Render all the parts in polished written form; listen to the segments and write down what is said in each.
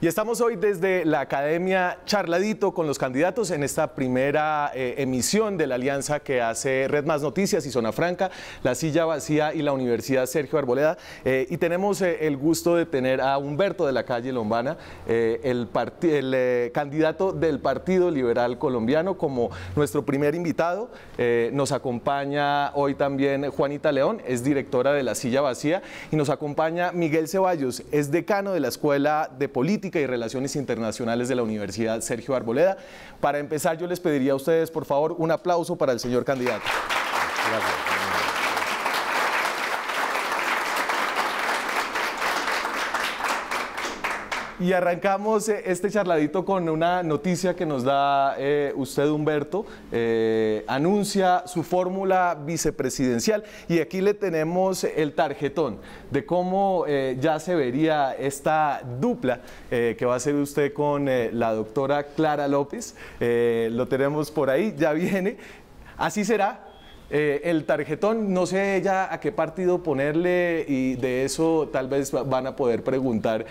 Y estamos hoy desde la Academia Charladito con los candidatos en esta primera emisión de la alianza que hace Red Más Noticias y Zona Franca, La Silla Vacía y la Universidad Sergio Arboleda. Y tenemos el gusto de tener a Humberto de la Calle Lombana, el candidato del Partido Liberal Colombiano, como nuestro primer invitado. Nos acompaña hoy también Juanita León, es directora de La Silla Vacía, y nos acompaña Miguel Ceballos, es decano de la Escuela de Política y Relaciones Internacionales de la Universidad Sergio Arboleda. Para empezar, yo les pediría a ustedes, por favor, un aplauso para el señor candidato. Gracias. Y arrancamos este charladito con una noticia que nos da usted, Humberto. Anuncia su fórmula vicepresidencial y aquí le tenemos el tarjetón de cómo ya se vería esta dupla que va a hacer usted con la doctora Clara López. Lo tenemos por ahí, ya viene. Así será. El tarjetón, no sé ya a qué partido ponerle, y de eso tal vez van a poder preguntar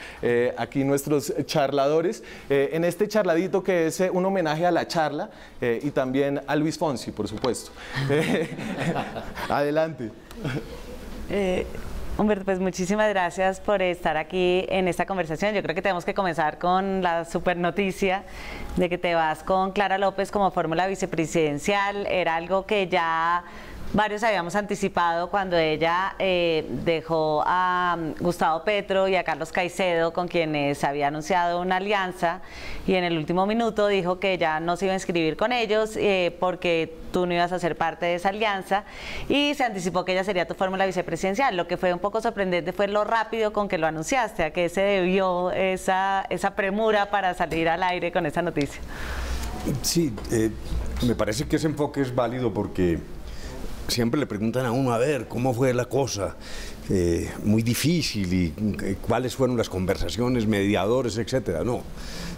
aquí nuestros charladores. En este charladito que es un homenaje a la charla y también a Luis Fonsi, por supuesto. Adelante. Humberto, pues muchísimas gracias por estar aquí en esta conversación. Yo creo que tenemos que comenzar con la super noticia de que te vas con Clara López como fórmula vicepresidencial. Era algo que ya varios habíamos anticipado cuando ella dejó a Gustavo Petro y a Carlos Caicedo, con quienes había anunciado una alianza, y en el último minuto dijo que ya no se iba a inscribir con ellos porque tú no ibas a ser parte de esa alianza, y se anticipó que ella sería tu fórmula vicepresidencial. Lo que fue un poco sorprendente fue lo rápido con que lo anunciaste. ¿A qué se debió esa premura para salir al aire con esa noticia? Sí, me parece que ese enfoque es válido porque siempre le preguntan a uno, a ver, ¿cómo fue la cosa? Muy difícil, y cuáles fueron las conversaciones, mediadores, etcétera. No,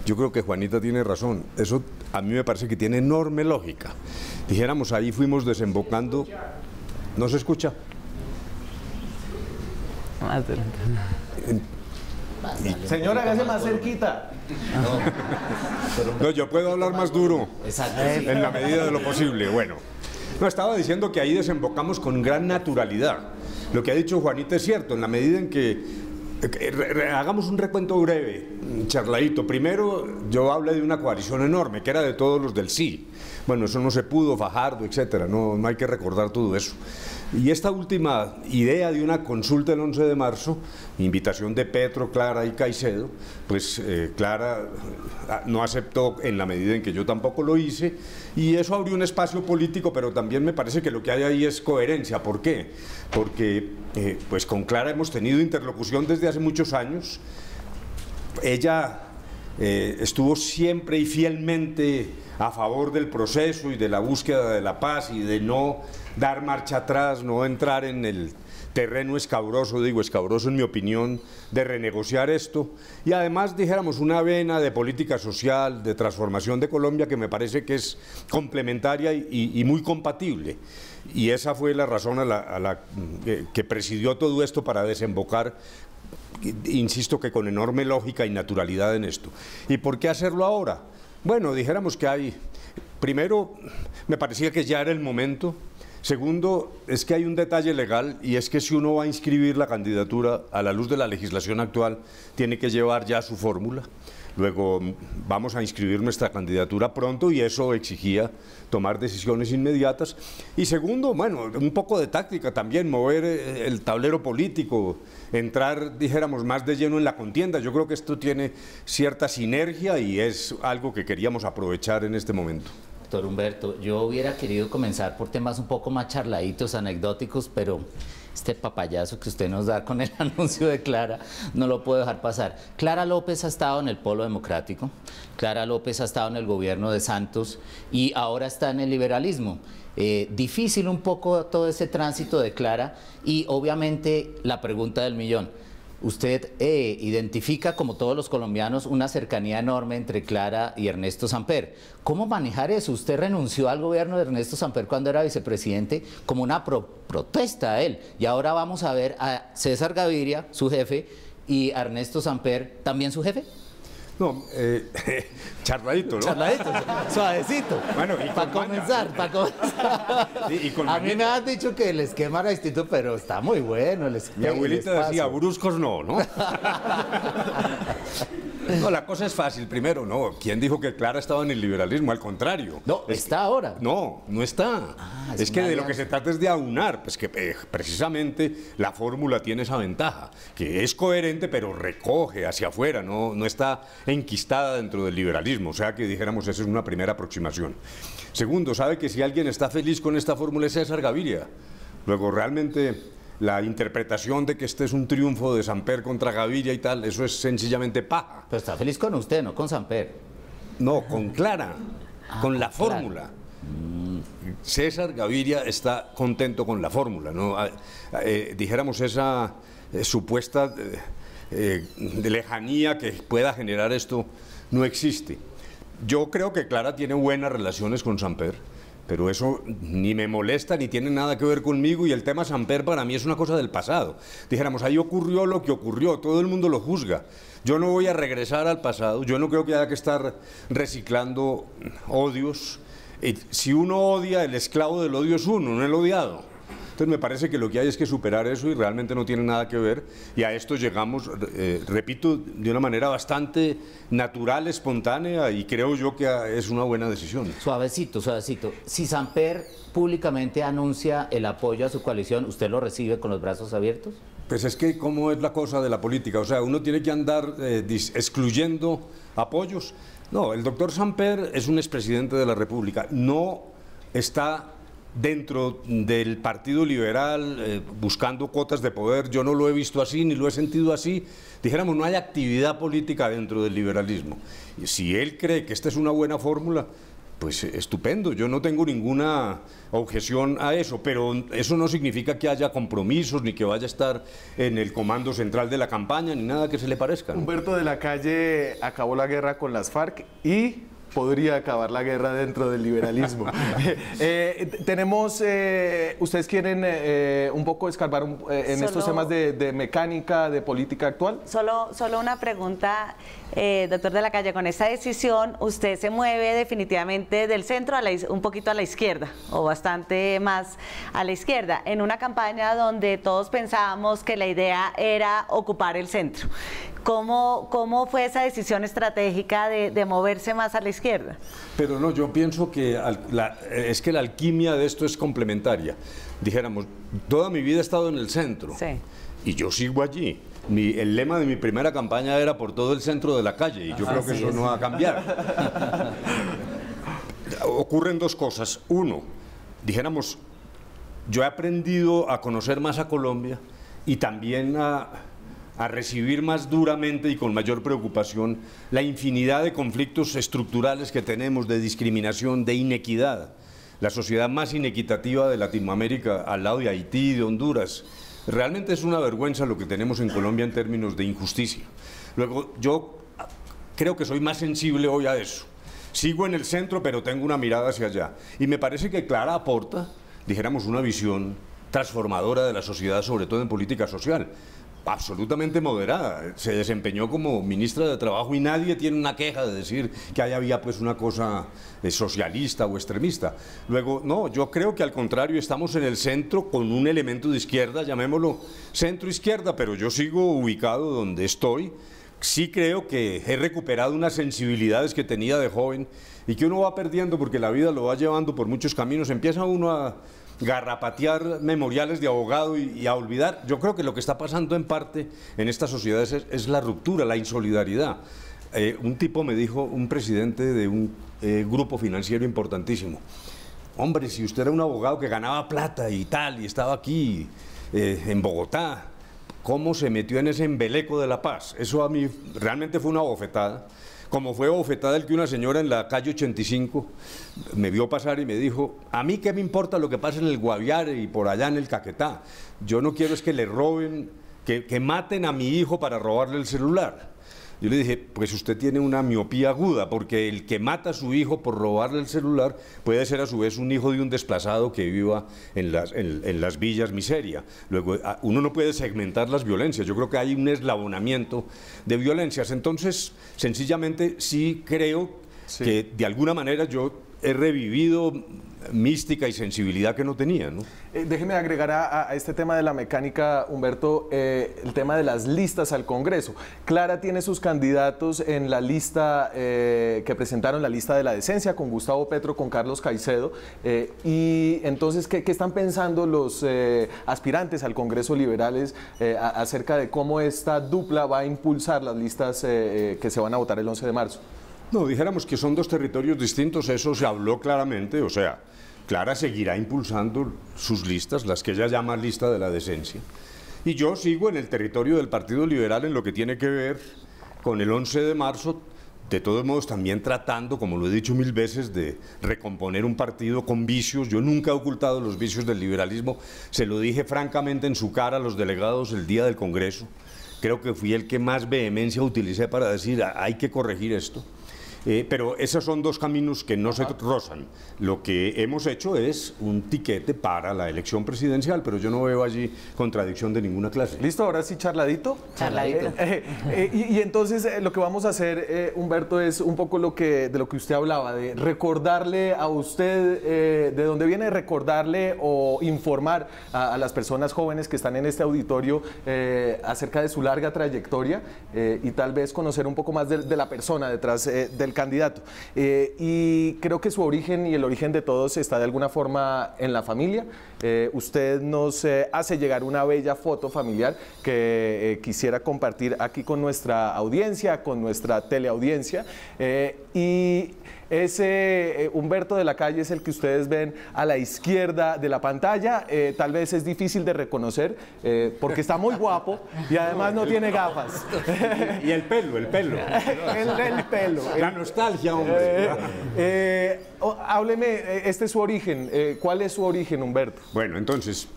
yo creo que Juanita tiene razón. Eso a mí me parece que tiene enorme lógica. Dijéramos, ahí fuimos desembocando. ¿No se escucha? Señora, hágase más cerquita. No, yo puedo hablar más duro, en la medida de lo posible. Bueno. No, estaba diciendo que ahí desembocamos con gran naturalidad. Lo que ha dicho Juanita es cierto, en la medida en que hagamos un recuento breve, charladito. Primero, yo hablé de una coalición enorme, que era de todos los del sí. Bueno, eso no se pudo, Fajardo, etcétera. No hay que recordar todo eso. Y esta última idea de una consulta el 11 de marzo, invitación de Petro, Clara y Caicedo, pues Clara no aceptó en la medida en que yo tampoco lo hice, y eso abrió un espacio político, pero también me parece que lo que hay ahí es coherencia. ¿Por qué? Porque pues con Clara hemos tenido interlocución desde hace muchos años. Ella estuvo siempre y fielmente a favor del proceso y de la búsqueda de la paz y de no dar marcha atrás, no entrar en el terreno escabroso, digo escabroso en mi opinión, de renegociar esto, y además dijéramos una vena de política social, de transformación de Colombia, que me parece que es complementaria y muy compatible, y esa fue la razón que presidió todo esto para desembocar, insisto, que con enorme lógica y naturalidad en esto. ¿Y por qué hacerlo ahora? Bueno, dijéramos que primero, me parecía que ya era el momento. Segundo, es que hay un detalle legal, y es que si uno va a inscribir la candidatura a la luz de la legislación actual, tiene que llevar ya su fórmula. Luego vamos a inscribir nuestra candidatura pronto, y eso exigía tomar decisiones inmediatas. Y segundo, bueno, un poco de táctica también, mover el tablero político, entrar, dijéramos, más de lleno en la contienda. Yo creo que esto tiene cierta sinergia y es algo que queríamos aprovechar en este momento. Doctor Humberto, yo hubiera querido comenzar por temas un poco más charladitos, anecdóticos, pero este papayazo que usted nos da con el anuncio de Clara no lo puedo dejar pasar. Clara López ha estado en el Polo Democrático, Clara López ha estado en el gobierno de Santos y ahora está en el liberalismo. Difícil un poco todo ese tránsito de Clara, y obviamente la pregunta del millón. Usted identifica, como todos los colombianos, una cercanía enorme entre Clara y Ernesto Samper. ¿Cómo manejar eso? Usted renunció al gobierno de Ernesto Samper cuando era vicepresidente como una protesta a él. Y ahora vamos a ver a César Gaviria, su jefe, y a Ernesto Samper, también su jefe. No, charladito, ¿no? Charladito, suavecito. Bueno, y para comenzar, Sí, y con a mí me han dicho que el esquema era distinto, pero está muy bueno el esquema. Mi abuelita decía, bruscos no, ¿no? No, la cosa es fácil. Primero, no. ¿Quién dijo que Clara estaba en el liberalismo? Al contrario. No, está ahora. No, no está. Es que de lo que se trata es de aunar, pues que precisamente la fórmula tiene esa ventaja, que es coherente pero recoge hacia afuera, no está enquistada dentro del liberalismo. O sea que dijéramos, esa es una primera aproximación. Segundo, sabe que si alguien está feliz con esta fórmula es César Gaviria. Luego, realmente, la interpretación de que este es un triunfo de Samper contra Gaviria y tal, eso es sencillamente paja. Pero está feliz con usted, no con Samper. No, con Clara, con la fórmula. César Gaviria está contento con la fórmula, ¿no? Dijéramos esa supuesta de lejanía que pueda generar esto no existe. Yo creo que Clara tiene buenas relaciones con Samper, pero eso ni me molesta ni tiene nada que ver conmigo, y el tema Samper para mí es una cosa del pasado. Dijéramos, ahí ocurrió lo que ocurrió, todo el mundo lo juzga. Yo no voy a regresar al pasado, yo no creo que haya que estar reciclando odios. Si uno odia, el esclavo del odio es uno, no el odiado. Entonces me parece que lo que hay es que superar eso y realmente no tiene nada que ver, y a esto llegamos, repito, de una manera bastante natural, espontánea, y creo yo que es una buena decisión. Suavecito, suavecito. Si Samper públicamente anuncia el apoyo a su coalición, ¿usted lo recibe con los brazos abiertos? Pues es que cómo es la cosa de la política, o sea, uno tiene que andar excluyendo apoyos. No, el doctor Samper es un expresidente de la República, no está dentro del Partido Liberal buscando cuotas de poder. Yo no lo he visto así, ni lo he sentido así. Dijéramos, no hay actividad política dentro del liberalismo. Y si él cree que esta es una buena fórmula, pues estupendo, yo no tengo ninguna objeción a eso, pero eso no significa que haya compromisos, ni que vaya a estar en el comando central de la campaña, ni nada que se le parezca, ¿no? Humberto de la Calle acabó la guerra con las FARC y podría acabar la guerra dentro del liberalismo. ¿Ustedes quieren un poco escarbar en estos temas de mecánica, de política actual? Solo una pregunta, doctor de la Calle. Con esta decisión, usted se mueve definitivamente del centro un poquito a la izquierda, o bastante más a la izquierda, en una campaña donde todos pensábamos que la idea era ocupar el centro. ¿Cómo fue esa decisión estratégica de moverse más a la izquierda? Pero no, yo pienso que es que la alquimia de esto es complementaria. Dijéramos, toda mi vida he estado en el centro, sí, y yo sigo allí. El lema de mi primera campaña era por todo el centro de la calle, y yo creo que eso no va a cambiar. Ocurren dos cosas. Uno, dijéramos, yo he aprendido a conocer más a Colombia y también a recibir más duramente y con mayor preocupación la infinidad de conflictos estructurales que tenemos, de discriminación, de inequidad. La sociedad más inequitativa de Latinoamérica, al lado de Haití y de Honduras. Realmente es una vergüenza lo que tenemos en Colombia en términos de injusticia. Luego, yo creo que soy más sensible hoy a eso. Sigo en el centro, pero tengo una mirada hacia allá. Y me parece que Clara aporta, dijéramos, una visión transformadora de la sociedad, sobre todo en política social. Absolutamente moderada, se desempeñó como ministra de Trabajo y nadie tiene una queja de decir que ahí había pues una cosa socialista o extremista. Luego, no, yo creo que al contrario estamos en el centro con un elemento de izquierda, llamémoslo centro-izquierda, pero yo sigo ubicado donde estoy. Sí creo que he recuperado unas sensibilidades que tenía de joven y que uno va perdiendo porque la vida lo va llevando por muchos caminos, empieza uno a garrapatear memoriales de abogado y a olvidar. Yo creo que lo que está pasando en parte en estas sociedades es la ruptura, la insolidaridad. Un tipo me dijo, un presidente de un grupo financiero importantísimo, hombre, si usted era un abogado que ganaba plata y tal, y estaba aquí en Bogotá, ¿cómo se metió en ese embeleco de La Paz? Eso a mí realmente fue una bofetada. Como fue bofetada el que una señora en la calle 85 me vio pasar y me dijo, a mí qué me importa lo que pasa en el Guaviare y por allá en el Caquetá, yo no quiero es que le roben, que maten a mi hijo para robarle el celular. Yo le dije, pues usted tiene una miopía aguda, porque el que mata a su hijo por robarle el celular puede ser a su vez un hijo de un desplazado que viva en las villas miseria. Luego, uno no puede segmentar las violencias, yo creo que hay un eslabonamiento de violencias. Entonces, sencillamente sí creo que de alguna manera yo he revivido mística y sensibilidad que no tenía, ¿no? Déjeme agregar a este tema de la mecánica, Humberto, el tema de las listas al Congreso. Clara tiene sus candidatos en la lista que presentaron, la lista de la decencia, con Gustavo Petro, con Carlos Caicedo. Y entonces, ¿qué están pensando los aspirantes al Congreso liberales acerca de cómo esta dupla va a impulsar las listas que se van a votar el 11 de marzo? No, dijéramos que son dos territorios distintos, eso se habló claramente, o sea, Clara seguirá impulsando sus listas, las que ella llama lista de la decencia, y yo sigo en el territorio del Partido Liberal en lo que tiene que ver con el 11 de marzo, de todos modos también tratando, como lo he dicho mil veces, de recomponer un partido con vicios. Yo nunca he ocultado los vicios del liberalismo, se lo dije francamente en su cara a los delegados el día del Congreso, creo que fui el que más vehemencia utilicé para decir hay que corregir esto. Pero esos son dos caminos que no se rozan. Lo que hemos hecho es un tiquete para la elección presidencial, pero yo no veo allí contradicción de ninguna clase. ¿Listo? Ahora sí, charladito. Charladito. Y entonces lo que vamos a hacer, Humberto, es un poco de lo que usted hablaba, de recordarle a usted de dónde viene, recordarle o informar a las personas jóvenes que están en este auditorio acerca de su larga trayectoria y tal vez conocer un poco más de la persona detrás del candidato. Y creo que su origen y el origen de todos está de alguna forma en la familia. Usted nos hace llegar una bella foto familiar que quisiera compartir aquí con nuestra audiencia, con nuestra teleaudiencia. Y ese Humberto de la Calle es el que ustedes ven a la izquierda de la pantalla. Tal vez es difícil de reconocer porque está muy guapo y además no tiene gafas. Y el pelo. El pelo. La nostalgia, hombre. Hábleme, este es su origen. ¿Cuál es su origen, Humberto? Bueno, entonces,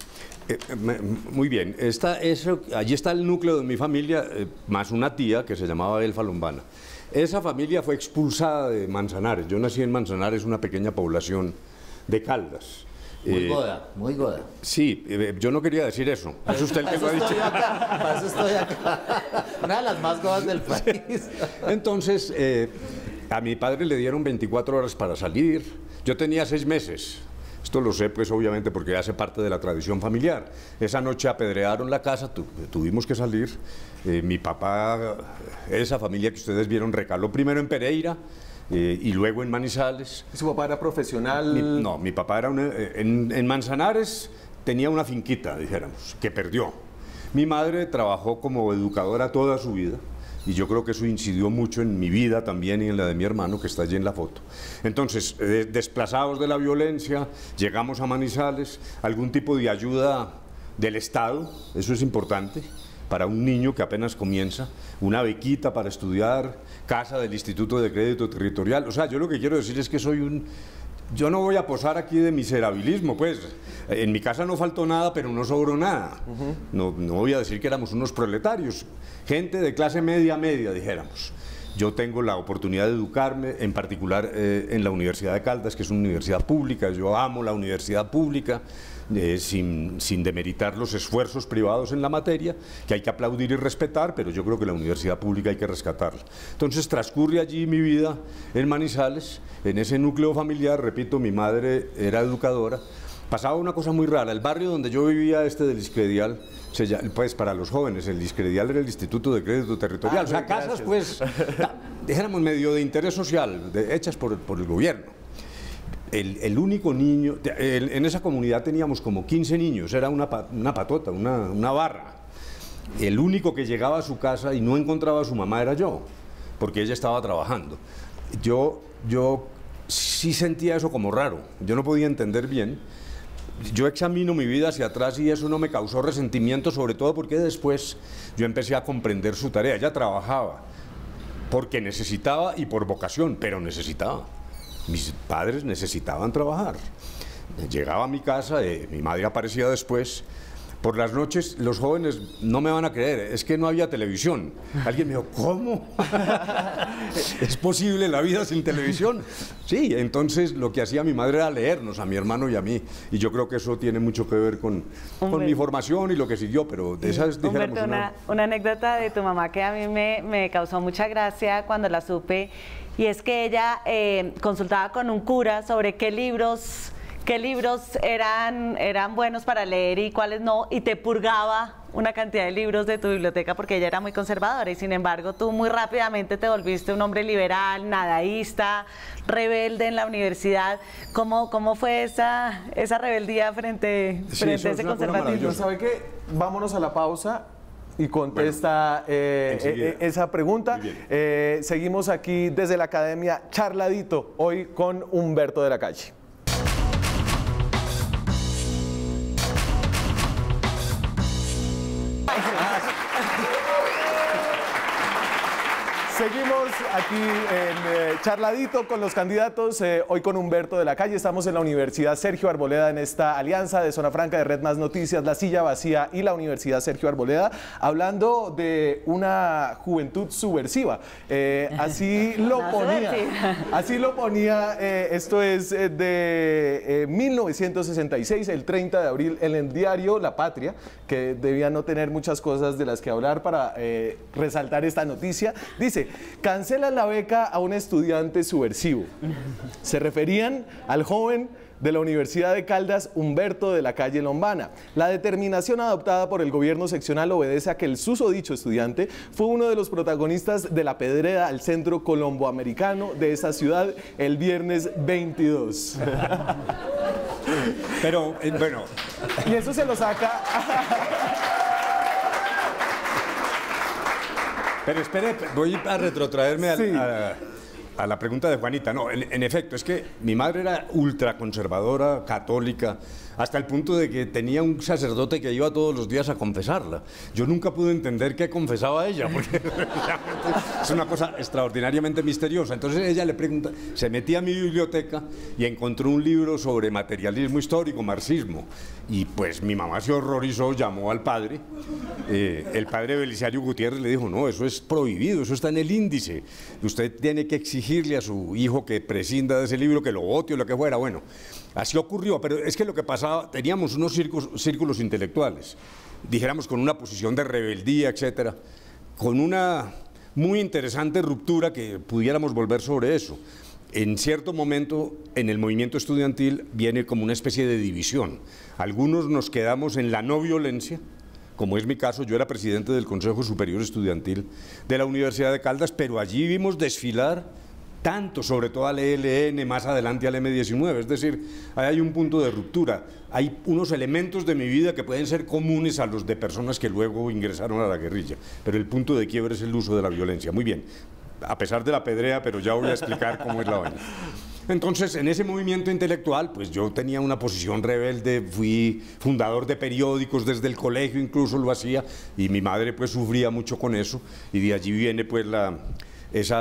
muy bien. Allí está el núcleo de mi familia, más una tía que se llamaba Elfa Lombana. Esa familia fue expulsada de Manzanares. Yo nací en Manzanares, una pequeña población de Caldas. Muy goda, muy goda. Sí, yo no quería decir eso. Es usted el que lo ha dicho. Para eso estoy acá. Una de las más godas del país. Entonces, a mi padre le dieron 24 horas para salir. Yo tenía 6 meses. Esto lo sé, pues, obviamente, porque hace parte de la tradición familiar. Esa noche apedrearon la casa, tuvimos que salir. Mi papá, esa familia que ustedes vieron, recaló primero en Pereira y luego en Manizales. ¿Su papá era profesional? No, mi papá era en Manzanares tenía una finquita, dijéramos, que perdió. Mi madre trabajó como educadora toda su vida. Y yo creo que eso incidió mucho en mi vida también y en la de mi hermano, que está allí en la foto. Entonces, desplazados de la violencia, llegamos a Manizales, algún tipo de ayuda del Estado, eso es importante, para un niño que apenas comienza, una bequita para estudiar, casa del Instituto de Crédito Territorial. O sea, yo lo que quiero decir es que yo no voy a posar aquí de miserabilismo, pues. En mi casa no faltó nada, pero no sobró nada. No voy a decir que éramos unos proletarios, gente de clase media, dijéramos. Yo tengo la oportunidad de educarme, en particular en la Universidad de Caldas, que es una universidad pública. Yo amo la universidad pública, sin demeritar los esfuerzos privados en la materia, que hay que aplaudir y respetar, pero yo creo que la universidad pública hay que rescatarla. Entonces transcurre allí mi vida en Manizales, en ese núcleo familiar. Repito, mi madre era educadora. Pasaba una cosa muy rara. El barrio donde yo vivía, del Discredial, pues para los jóvenes, el Discredial era el Instituto de Crédito Territorial. O sea, casas, pues, dijéramos, medio de interés social, hechas por el gobierno. El único niño, en esa comunidad teníamos como 15 niños, era una patota, una barra. El único que llegaba a su casa y no encontraba a su mamá era yo, porque ella estaba trabajando. Yo sí sentía eso como raro, yo no podía entender bien. Yo examino mi vida hacia atrás y eso no me causó resentimiento, sobre todo porque después yo empecé a comprender su tarea. Ella trabajaba porque necesitaba y por vocación, pero necesitaba. Mis padres necesitaban trabajar. Llegaba a mi casa, mi madre aparecía después, Por las noches los jóvenes no me van a creer, es que no había televisión. Alguien me dijo, ¿cómo? ¿Es posible la vida sin televisión? Sí, entonces lo que hacía mi madre era leernos a mi hermano y a mí, y yo creo que eso tiene mucho que ver con mi formación y lo que siguió, pero de esas dijéramos Humberto, una anécdota de tu mamá que a mí me causó mucha gracia cuando la supe, y es que ella consultaba con un cura sobre qué libros eran buenos para leer y cuáles no, y te purgaba una cantidad de libros de tu biblioteca porque ella era muy conservadora, y sin embargo tú muy rápidamente te volviste un hombre liberal, nadaísta, rebelde en la universidad. ¿Cómo fue esa rebeldía frente a ese conservatismo? ¿Sabe qué? Vámonos a la pausa y contesta esa pregunta. Seguimos aquí desde la Academia Charladito, hoy con Humberto de la Calle. Seguimos aquí en Charladito con los candidatos, hoy con Humberto de la Calle. Estamos en la Universidad Sergio Arboleda en esta alianza de Zona Franca, de Red Más Noticias, La Silla Vacía y la Universidad Sergio Arboleda, hablando de una juventud subversiva. Así lo ponía, esto es de 1966, el 30 de abril, en el diario La Patria, que debía no tener muchas cosas de las que hablar para resaltar esta noticia. Dice: cancelan la beca a un estudiante subversivo. Se referían al joven de la Universidad de Caldas, Humberto de la Calle Lombana. La determinación adoptada por el gobierno seccional obedece a que el susodicho estudiante fue uno de los protagonistas de la pedrera al centro colomboamericano de esa ciudad el viernes 22. Pero, bueno. Y eso se lo saca... Pero espere, voy a retrotraerme a la pregunta de Juanita. No, en efecto, es que mi madre era ultraconservadora, católica, hasta el punto de que tenía un sacerdote que iba todos los días a confesarla. Yo nunca pude entender qué confesaba ella, porque es una cosa extraordinariamente misteriosa. Entonces ella le pregunta, se metía a mi biblioteca y encontró un libro sobre materialismo histórico, marxismo. Y pues mi mamá se horrorizó, llamó al padre. El padre Belisario Gutiérrez le dijo, no, eso es prohibido, eso está en el índice. Usted tiene que exigirle a su hijo que prescinda de ese libro, que lo vote o lo que fuera. Bueno, así ocurrió, pero es que lo que pasaba, teníamos unos círculos intelectuales, dijéramos con una posición de rebeldía, etcétera, con una muy interesante ruptura que pudiéramos volver sobre eso. En cierto momento, en el movimiento estudiantil viene como una especie de división. Algunos nos quedamos en la no violencia, como es mi caso. Yo era presidente del Consejo Superior Estudiantil de la Universidad de Caldas, pero allí vimos desfilar tanto, sobre todo al ELN, más adelante al M19, es decir, ahí hay un punto de ruptura, hay unos elementos de mi vida que pueden ser comunes a los de personas que luego ingresaron a la guerrilla, pero el punto de quiebre es el uso de la violencia. Muy bien, a pesar de la pedrea, pero ya voy a explicar cómo es la vaina. Entonces, en ese movimiento intelectual, pues yo tenía una posición rebelde, fui fundador de periódicos desde el colegio, incluso lo hacía, y mi madre pues sufría mucho con eso, y de allí viene pues ese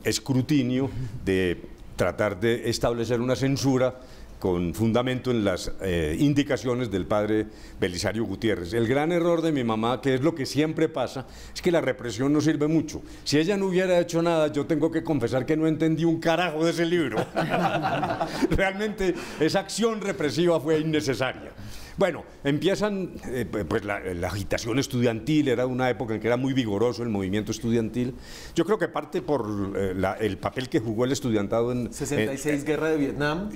escrutinio de tratar de establecer una censura con fundamento en las indicaciones del padre Belisario Gutiérrez. El gran error de mi mamá, que es lo que siempre pasa, es que la represión no sirve mucho. Si ella no hubiera hecho nada, yo tengo que confesar que no entendí un carajo de ese libro. Realmente esa acción represiva fue innecesaria. Bueno, empiezan, pues la agitación estudiantil, era una época en que era muy vigoroso el movimiento estudiantil. Yo creo que parte por el papel que jugó el estudiantado en... 66, guerra de Vietnam.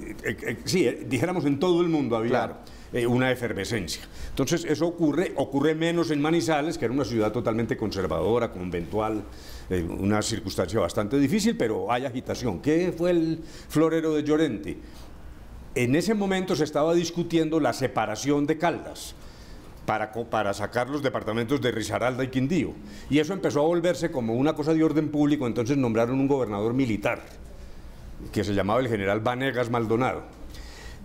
Sí, dijéramos en todo el mundo había una efervescencia. Entonces eso ocurre menos en Manizales, que era una ciudad totalmente conservadora, conventual, una circunstancia bastante difícil, pero hay agitación. ¿Qué fue el florero de Llorente? En ese momento se estaba discutiendo la separación de Caldas para sacar los departamentos de Risaralda y Quindío. Y eso empezó a volverse como una cosa de orden público, entonces nombraron un gobernador militar, que se llamaba el general Vanegas Maldonado.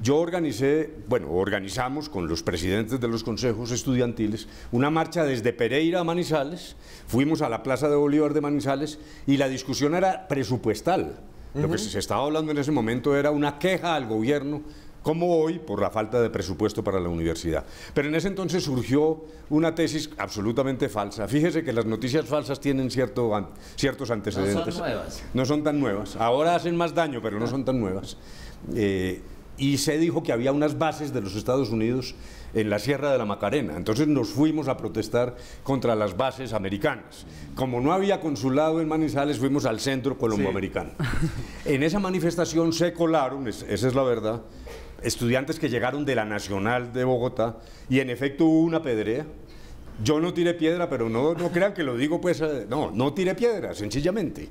Yo organizamos con los presidentes de los consejos estudiantiles una marcha desde Pereira a Manizales, fuimos a la Plaza de Bolívar de Manizales y la discusión era presupuestal. Lo que se estaba hablando en ese momento era una queja al gobierno como hoy por la falta de presupuesto para la universidad. Pero en ese entonces surgió una tesis absolutamente falsa. Fíjese que las noticias falsas tienen ciertos antecedentes. No son nuevas. No son tan nuevas. Ahora hacen más daño, pero no son tan nuevas. Y se dijo que había unas bases de los Estados Unidos en la Sierra de la Macarena. Entonces nos fuimos a protestar contra las bases americanas. Como no había consulado en Manizales, fuimos al centro colomboamericano. Sí. En esa manifestación se colaron, esa es la verdad, estudiantes que llegaron de la Nacional de Bogotá, y en efecto hubo una pedrea. Yo no tiré piedra, pero no crean que lo digo pues, no tiré piedra, sencillamente.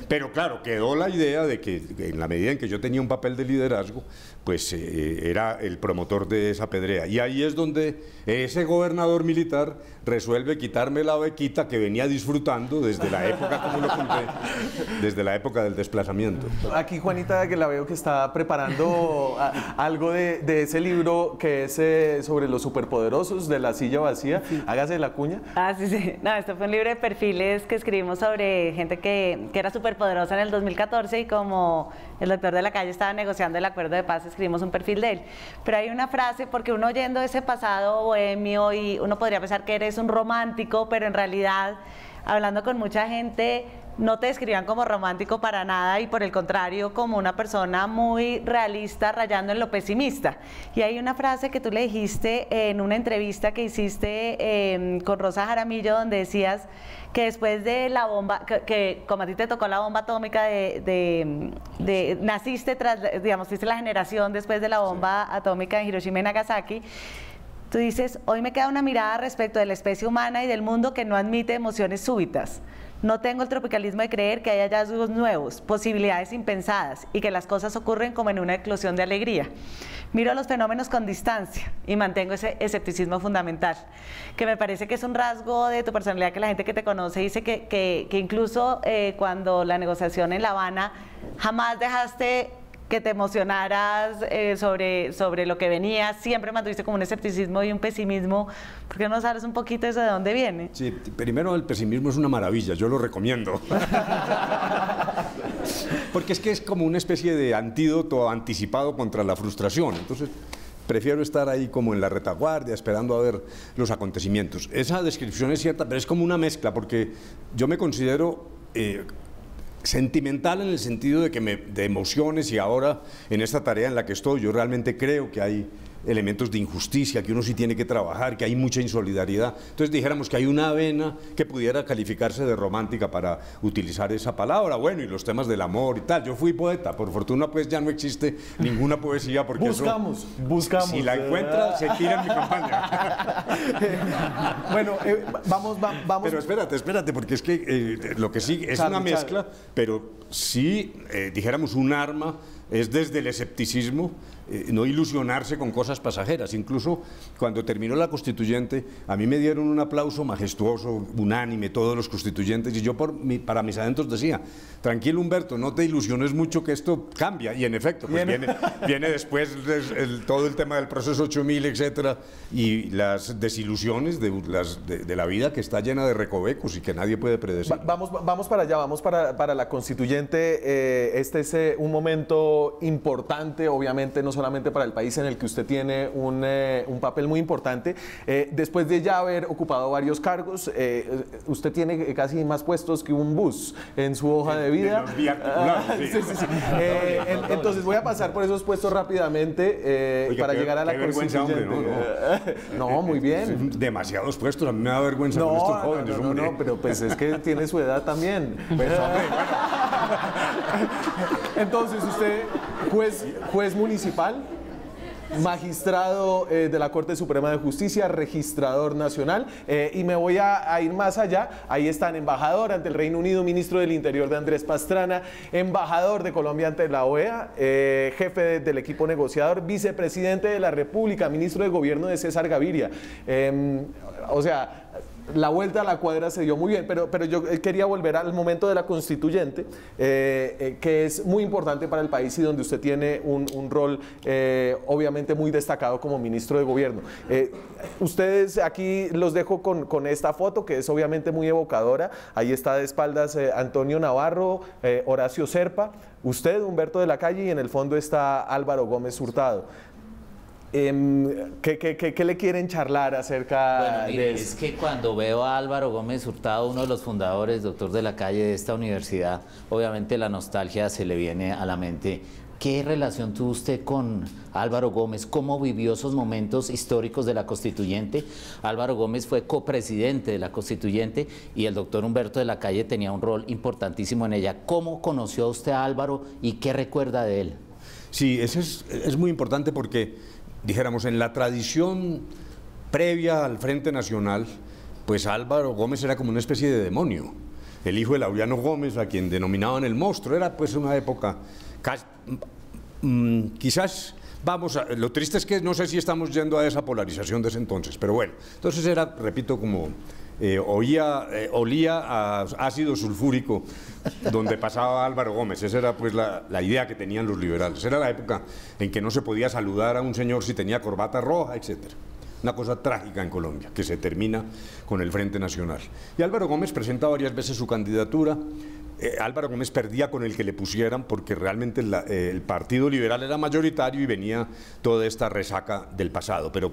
Pero claro, quedó la idea de que en la medida en que yo tenía un papel de liderazgo, pues era el promotor de esa pedrea. Y ahí es donde ese gobernador militar resuelve quitarme la bequita que venía disfrutando desde la época, como lo conté, desde la época del desplazamiento. Aquí Juanita, que la veo que está preparando algo de ese libro que es sobre los superpoderosos de la silla vacía. Sí. Hágase la cuña. Sí. No, esto fue un libro de perfiles que escribimos sobre gente que era superpoderosa en el 2014, y como el doctor de la calle estaba negociando el acuerdo de paz, escribimos un perfil de él. Pero hay una frase, porque uno oyendo ese pasado bohemio, y uno podría pensar que eres un romántico, pero en realidad, hablando con mucha gente, no te describían como romántico para nada, y por el contrario, como una persona muy realista, rayando en lo pesimista. Y hay una frase que tú le dijiste en una entrevista que hiciste con Rosa Jaramillo, donde decías que después de la bomba, que como a ti te tocó la bomba atómica, naciste tras, digamos, fuiste la generación después de la bomba atómica en Hiroshima y Nagasaki. Tú dices, hoy me queda una mirada respecto de la especie humana y del mundo que no admite emociones súbitas. No tengo el tropicalismo de creer que hay hallazgos nuevos, posibilidades impensadas, y que las cosas ocurren como en una eclosión de alegría. Miro los fenómenos con distancia y mantengo ese escepticismo fundamental, que me parece que es un rasgo de tu personalidad, que la gente que te conoce dice que incluso cuando la negociación en La Habana, jamás dejaste que te emocionaras sobre lo que venía, siempre mantuviste como un escepticismo y un pesimismo. ¿Por qué no sabes un poquito eso de dónde viene? Sí, primero, el pesimismo es una maravilla, yo lo recomiendo. Porque es que es como una especie de antídoto anticipado contra la frustración. Entonces, prefiero estar ahí como en la retaguardia, esperando a ver los acontecimientos. Esa descripción es cierta, pero es como una mezcla, porque yo me considero sentimental en el sentido de que de emociones, y ahora en esta tarea en la que estoy, yo realmente creo que hay elementos de injusticia que uno sí tiene que trabajar, que hay mucha insolidaridad. Entonces dijéramos que hay una vena que pudiera calificarse de romántica, para utilizar esa palabra. Bueno, y los temas del amor y tal. Yo fui poeta, por fortuna pues ya no existe ninguna poesía, porque buscamos. Si la encuentra, se tira en mi campaña. Bueno, vamos. Pero espérate, porque es que lo que sí es una mezcla, pero sí, dijéramos, un arma es desde el escepticismo, no ilusionarse con cosas pasajeras. Incluso cuando terminó la constituyente, a mí me dieron un aplauso majestuoso, unánime, todos los constituyentes, y yo para mis adentros decía, tranquilo Humberto, no te ilusiones mucho que esto cambia. Y en efecto, pues viene después todo el tema del proceso 8000, etcétera, y las desilusiones de la vida, que está llena de recovecos y que nadie puede predecir. Vamos para allá, vamos para la constituyente. Este es un momento importante, obviamente, no solamente para el país, en el que usted tiene un papel muy importante. Después de ya haber ocupado varios cargos, usted tiene casi más puestos que un bus en su hoja de vida. Sí. Entonces voy a pasar por esos puestos rápidamente. Oiga, para llegar a la constituyente. No, muy bien. Demasiados puestos, a mí me da vergüenza con estos jóvenes. No, pero pues es que tiene su edad también. Pues, hombre, bueno. Entonces usted, juez municipal, magistrado de la Corte Suprema de Justicia, registrador nacional, y me voy a ir más allá. Ahí están: embajador ante el Reino Unido, ministro del Interior de Andrés Pastrana, embajador de Colombia ante la OEA, jefe del equipo negociador, vicepresidente de la República, ministro de Gobierno de César Gaviria. O sea, la vuelta a la cuadra se dio muy bien, pero yo quería volver al momento de la constituyente, que es muy importante para el país y donde usted tiene un rol obviamente muy destacado como ministro de Gobierno. Ustedes, aquí los dejo con esta foto, que es obviamente muy evocadora. Ahí está de espaldas Antonio Navarro, Horacio Serpa, usted, Humberto de la Calle, y en el fondo está Álvaro Gómez Hurtado. ¿Qué le quieren charlar acerca Bueno, mire, de eso? es que cuando veo a Álvaro Gómez Hurtado, uno de los fundadores, doctor de la calle de esta universidad, obviamente la nostalgia se le viene a la mente. ¿Qué relación tuvo usted con Álvaro Gómez? ¿Cómo vivió esos momentos históricos de la Constituyente? Álvaro Gómez fue copresidente de la Constituyente y el doctor Humberto de la Calle tenía un rol importantísimo en ella. ¿Cómo conoció usted a Álvaro y qué recuerda de él? Sí, eso es muy importante porque, dijéramos, en la tradición previa al Frente Nacional, pues Álvaro Gómez era como una especie de demonio. El hijo de Laureano Gómez, a quien denominaban el monstruo, era pues una época... quizás, lo triste es que no sé si estamos yendo a esa polarización de ese entonces, pero bueno, entonces era, repito, como olía a ácido sulfúrico donde pasaba Álvaro Gómez. Esa era pues la idea que tenían los liberales. Era la época en que no se podía saludar a un señor si tenía corbata roja, etcétera. Una cosa trágica en Colombia, que se termina con el Frente Nacional. Y Álvaro Gómez presenta varias veces su candidatura. Álvaro Gómez perdía con el que le pusieran porque realmente el Partido Liberal era mayoritario y venía toda esta resaca del pasado. Pero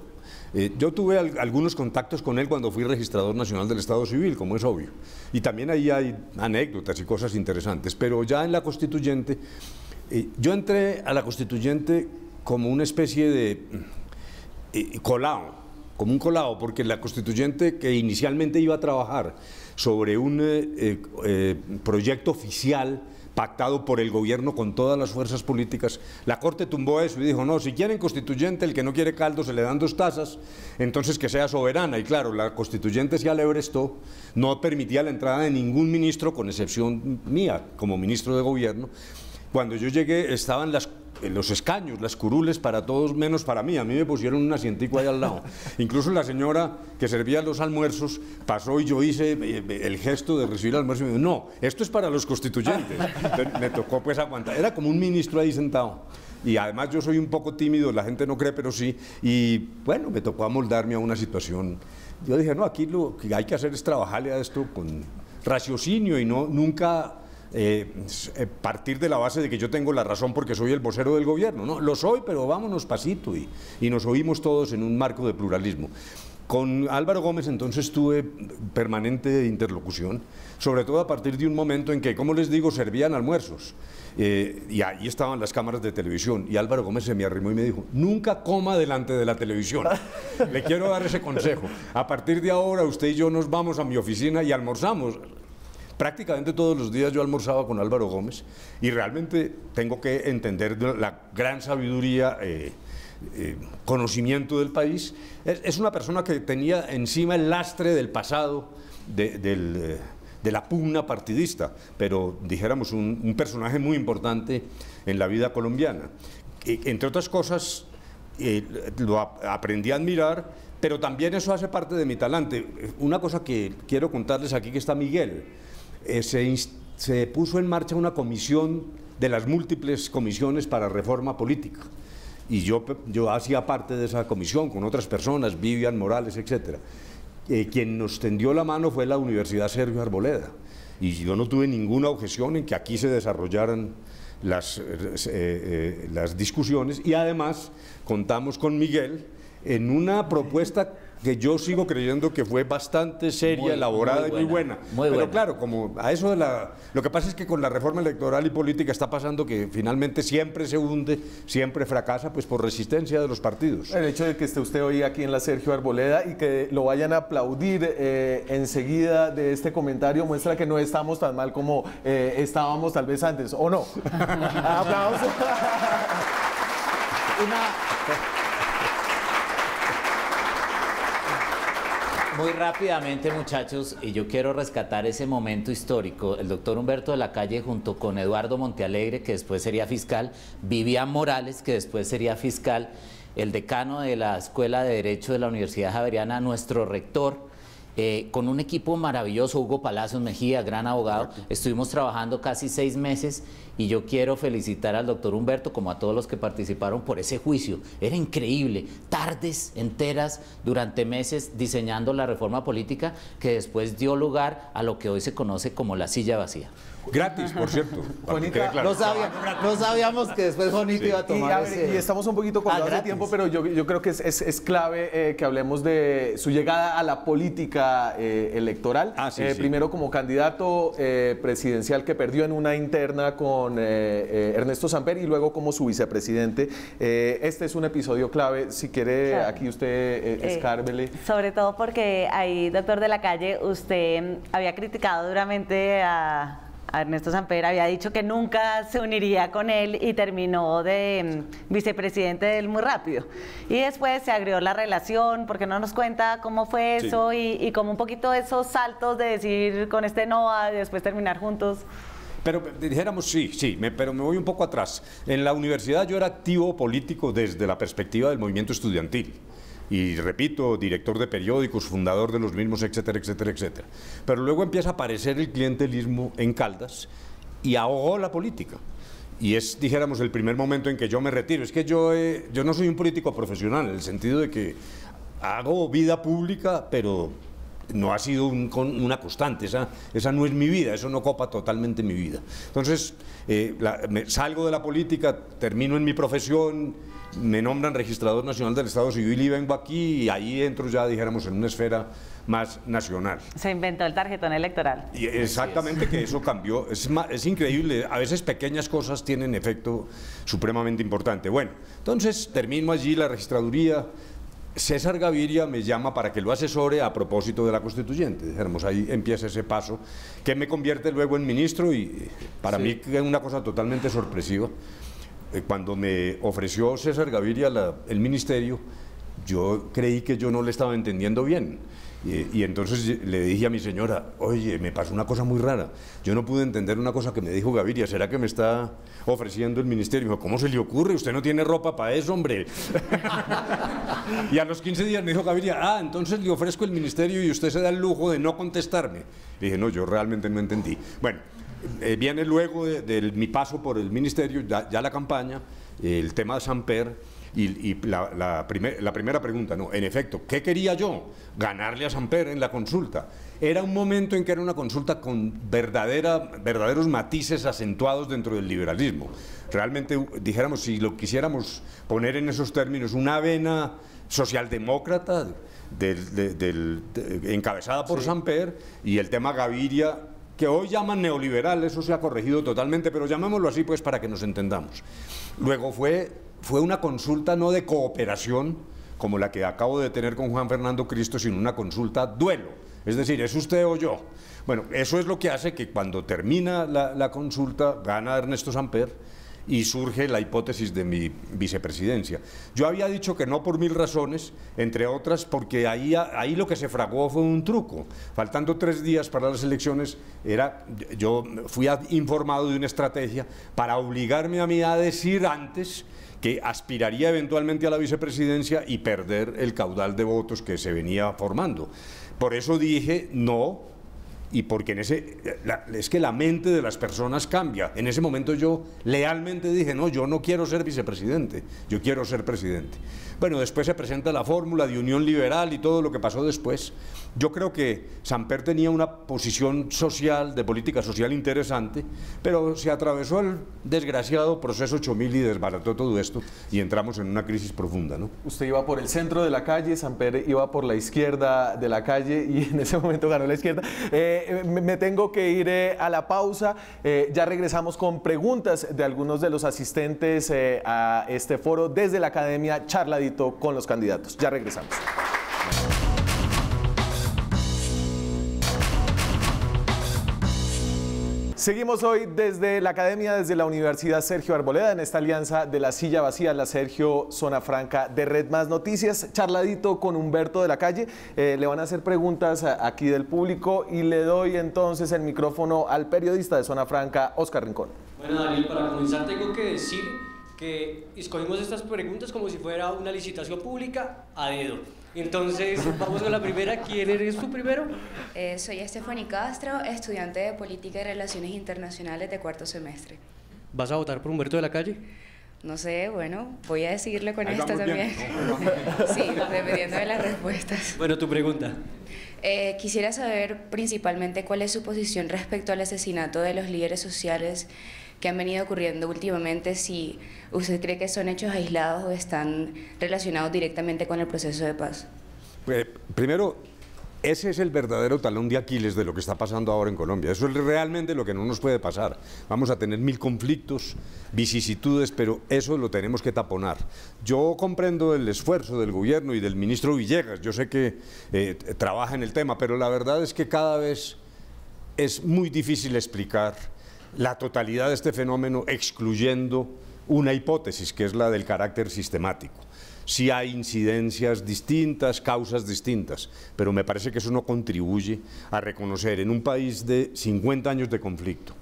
yo tuve algunos contactos con él cuando fui registrador nacional del Estado Civil, como es obvio. Y también ahí hay anécdotas y cosas interesantes. Pero ya en la Constituyente, yo entré a la Constituyente como una especie de colado, como un colado, porque la Constituyente, que inicialmente iba a trabajar sobre un proyecto oficial pactado por el gobierno con todas las fuerzas políticas, la Corte tumbó eso y dijo, no, si quieren Constituyente, el que no quiere caldo se le dan 2 tazas, entonces que sea soberana. Y claro, la Constituyente se alebrestó, no permitía la entrada de ningún ministro, con excepción mía, como ministro de gobierno. Cuando yo llegué estaban los escaños, las curules para todos menos para mí. A mí me pusieron un asientico ahí al lado. Incluso la señora que servía los almuerzos pasó y yo hice el gesto de recibir el almuerzo y me dijo, no, esto es para los constituyentes. Entonces, me tocó pues aguantar. Era como un ministro ahí sentado. Y además yo soy un poco tímido, la gente no cree, pero sí. Y bueno, me tocó amoldarme a una situación. Yo dije, no, aquí lo que hay que hacer es trabajarle a esto con raciocinio y nunca... partir de la base de que yo tengo la razón porque soy el vocero del gobierno. No, lo soy, pero vámonos pasito y nos oímos todos en un marco de pluralismo. Con Álvaro Gómez entonces tuve permanente interlocución, sobre todo a partir de un momento en que, como les digo, servían almuerzos y ahí estaban las cámaras de televisión y Álvaro Gómez se me arrimó y me dijo, nunca coma delante de la televisión. Le quiero dar ese consejo. A partir de ahora usted y yo nos vamos a mi oficina y almorzamos. Prácticamente todos los días yo almorzaba con Álvaro Gómez y realmente tengo que entender la gran sabiduría, conocimiento del país. Es una persona que tenía encima el lastre del pasado, de la pugna partidista, pero dijéramos un personaje muy importante en la vida colombiana. Entre otras cosas, lo aprendí a admirar, pero también eso hace parte de mi talante. Una cosa que quiero contarles aquí, que está Miguel. Se puso en marcha una comisión de las múltiples comisiones para reforma política y yo hacía parte de esa comisión con otras personas, Vivian Morales, etc. Quien nos tendió la mano fue la Universidad Sergio Arboleda y yo no tuve ninguna objeción en que aquí se desarrollaran las discusiones y además contamos con Miguel en una propuesta que yo sigo creyendo que fue bastante seria, elaborada y muy buena. Pero claro, como a eso lo que pasa es que con la reforma electoral y política está pasando que finalmente siempre se hunde, siempre fracasa, pues por resistencia de los partidos. El hecho de que esté usted hoy aquí en la Sergio Arboleda y que lo vayan a aplaudir enseguida de este comentario muestra que no estamos tan mal como estábamos tal vez antes, ¿o no? Aplausos. Muy rápidamente, muchachos, y yo quiero rescatar ese momento histórico. El doctor Humberto de la Calle, junto con Eduardo Montealegre, que después sería fiscal, Vivian Morales, que después sería fiscal, el decano de la Escuela de Derecho de la Universidad Javeriana, nuestro rector, con un equipo maravilloso, Hugo Palacios Mejía, gran abogado. Estuvimos trabajando casi 6 meses y yo quiero felicitar al doctor Humberto, como a todos los que participaron, por ese juicio. Era increíble, tardes enteras durante meses diseñando la reforma política que después dio lugar a lo que hoy se conoce como la silla vacía. Gratis, por cierto. Juanita, Claro. No sabíamos que después Juanito iba a tomar Y estamos un poquito colgados de gratis. tiempo, pero yo creo que es clave que hablemos de su llegada a la política electoral. Sí. Primero como candidato presidencial que perdió en una interna con Ernesto Samper y luego como su vicepresidente. Este es un episodio clave. Si quiere, Claro. aquí usted escárbele. Sobre todo porque ahí, doctor de la Calle, usted había criticado duramente a Ernesto Samper, había dicho que nunca se uniría con él y terminó de vicepresidente de él muy rápido. Y después se agrió la relación, porque no nos cuenta cómo fue eso y como un poquito esos saltos de decir con este no y después terminar juntos. Pero dijéramos pero me voy un poco atrás. En la universidad yo era activo político desde la perspectiva del movimiento estudiantil. Y repito, director de periódicos, fundador de los mismos, etcétera, etcétera, etcétera. Pero luego empieza a aparecer el clientelismo en Caldas y ahogó la política. Y es, dijéramos, el primer momento en que yo me retiro. Es que yo no soy un político profesional, en el sentido de que hago vida pública, pero no ha sido una constante, esa no es mi vida, eso no copa totalmente mi vida. Entonces, salgo de la política, termino en mi profesión, me nombran registrador nacional del Estado Civil y vengo aquí y ahí entro ya, dijéramos, en una esfera más nacional. Se inventó el tarjetón electoral. Y exactamente, que eso cambió, es increíble, a veces pequeñas cosas tienen efecto supremamente importante. Bueno, entonces termino allí la registraduría. César Gaviria me llama para que lo asesore a propósito de la constituyente. Dijéramos, ahí empieza ese paso que me convierte luego en ministro y para mí es una cosa totalmente sorpresiva. Cuando me ofreció César Gaviria el ministerio, yo creí que yo no le estaba entendiendo bien. Y entonces le dije a mi señora, oye, me pasó una cosa muy rara. Yo no pude entender una cosa que me dijo Gaviria. ¿Será que me está ofreciendo el ministerio? Y me dijo, ¿cómo se le ocurre? Usted no tiene ropa para eso, hombre. Y a los 15 días me dijo Gaviria, entonces le ofrezco el ministerio y usted se da el lujo de no contestarme. Le dije, no, yo realmente no entendí. Bueno, viene luego de mi paso por el ministerio, ya la campaña, el tema de Samper. Y la primera pregunta, no, en efecto, ¿qué quería yo? Ganarle a Samper en la consulta. Era un momento en que era una consulta con verdaderos matices acentuados dentro del liberalismo. Realmente, dijéramos, si lo quisiéramos poner en esos términos, una vena socialdemócrata encabezada por Samper y el tema Gaviria, que hoy llaman neoliberal, eso se ha corregido totalmente, pero llamémoslo así pues para que nos entendamos. Luego fue una consulta no de cooperación, como la que acabo de tener con Juan Fernando Cristo, sino una consulta duelo, es decir, ¿es usted o yo? Bueno, eso es lo que hace que cuando termina la consulta gana Ernesto Samper y surge la hipótesis de mi vicepresidencia. Yo había dicho que no por 1000 razones, entre otras porque ahí lo que se fraguó fue un truco. Faltando 3 días para las elecciones, yo fui informado de una estrategia para obligarme a mí a decir antes que aspiraría eventualmente a la vicepresidencia y perder el caudal de votos que se venía formando. Por eso dije no, y porque es que la mente de las personas cambia. En ese momento yo lealmente dije, no, yo no quiero ser vicepresidente, yo quiero ser presidente. Bueno, después se presenta la fórmula de Unión Liberal y todo lo que pasó después. Yo creo que Samper tenía una posición social, de política social interesante, pero se atravesó el desgraciado proceso Chomil y desbarató todo esto y entramos en una crisis profunda, ¿no? Usted iba por el centro de la calle, Samper iba por la izquierda de la calle y en ese momento ganó la izquierda. Me tengo que ir a la pausa. Ya regresamos con preguntas de algunos de los asistentes a este foro desde la Academia Charladito con los candidatos. Ya regresamos. Seguimos hoy desde la Academia, desde la Universidad Sergio Arboleda, en esta alianza de la silla vacía, la Sergio Zona Franca de Red Más Noticias. Charladito con Humberto de la Calle. Le van a hacer preguntas aquí del público y le doy entonces el micrófono al periodista de Zona Franca, Oscar Rincón. Bueno, Daniel, para comenzar tengo que decir que escogimos estas preguntas como si fuera una licitación pública a dedo. Entonces, vamos con la primera. ¿Quién eres tú primero? Soy Stephanie Castro, estudiante de Política y Relaciones Internacionales de 4º semestre. ¿Vas a votar por Humberto de la Calle? No sé, bueno, voy a decidirle con Ahí esta vamos también. bien, ¿no? Sí, dependiendo de las respuestas. Bueno, tu pregunta. Quisiera saber principalmente cuál es su posición respecto al asesinato de los líderes sociales que han venido ocurriendo últimamente, si usted cree que son hechos aislados o están relacionados directamente con el proceso de paz. Primero, ese es el verdadero talón de Aquiles de lo que está pasando ahora en Colombia. Eso es realmente lo que no nos puede pasar. Vamos a tener 1000 conflictos, vicisitudes, pero eso lo tenemos que taponar. Yo comprendo el esfuerzo del gobierno y del ministro Villegas. Yo sé que trabaja en el tema, pero la verdad es que cada vez es muy difícil explicar la totalidad de este fenómeno excluyendo una hipótesis, que es la del carácter sistemático. Sí hay incidencias distintas, causas distintas, pero me parece que eso no contribuye a reconocer en un país de 50 años de conflicto,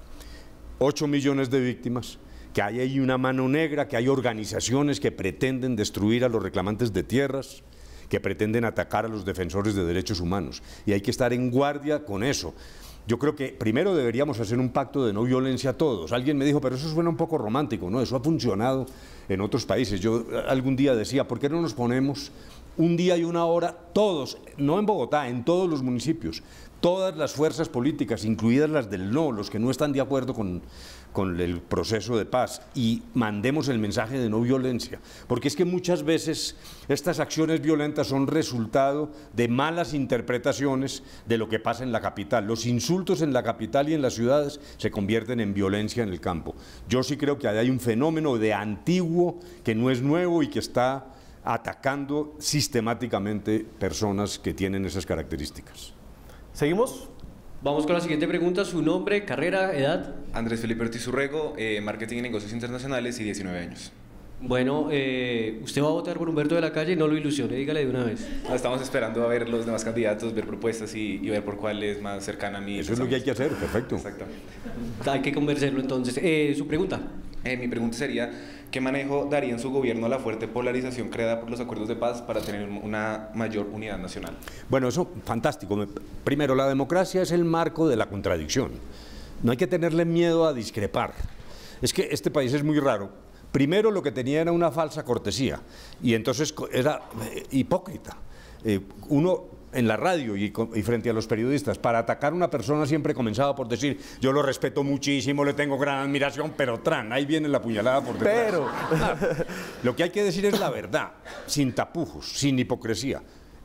8 millones de víctimas, que hay ahí una mano negra, que hay organizaciones que pretenden destruir a los reclamantes de tierras, que pretenden atacar a los defensores de derechos humanos, y hay que estar en guardia con eso. Yo creo que primero deberíamos hacer un pacto de no violencia a todos. Alguien me dijo, pero eso suena un poco romántico, ¿no? Eso ha funcionado en otros países. Yo algún día decía, ¿por qué no nos ponemos un día y una hora, todos, no en Bogotá, en todos los municipios, todas las fuerzas políticas, incluidas las del no, los que no están de acuerdo con el proceso de paz, y mandemos el mensaje de no violencia? Porque es que muchas veces estas acciones violentas son resultado de malas interpretaciones de lo que pasa en la capital. Los insultos en la capital y en las ciudades se convierten en violencia en el campo. Yo sí creo que hay un fenómeno de antiguo que no es nuevo y que está atacando sistemáticamente personas que tienen esas características. ¿Seguimos? Vamos con la siguiente pregunta. Su nombre, carrera, edad. Andrés Felipe Ortiz Urrego, Marketing y Negocios Internacionales y 19 años. Bueno, usted va a votar por Humberto de la Calle, no lo ilusione, dígale de una vez. Estamos esperando a ver los demás candidatos, ver propuestas y ver por cuál es más cercana a mí. Eso es lo que hay que hacer, perfecto. Exactamente. Hay que conversarlo entonces. Su pregunta. Mi pregunta sería, ¿qué manejo daría en su gobierno a la fuerte polarización creada por los acuerdos de paz para tener una mayor unidad nacional? Bueno, eso, fantástico. Primero, la democracia es el marco de la contradicción. No hay que tenerle miedo a discrepar. Es que este país es muy raro. Primero, lo que tenía era una falsa cortesía, y entonces era hipócrita. Uno en la radio y frente a los periodistas, para atacar a una persona siempre comenzaba por decir, yo lo respeto muchísimo, le tengo gran admiración, pero ahí viene la puñalada por detrás. Pero lo que hay que decir es la verdad, sin tapujos, sin hipocresía.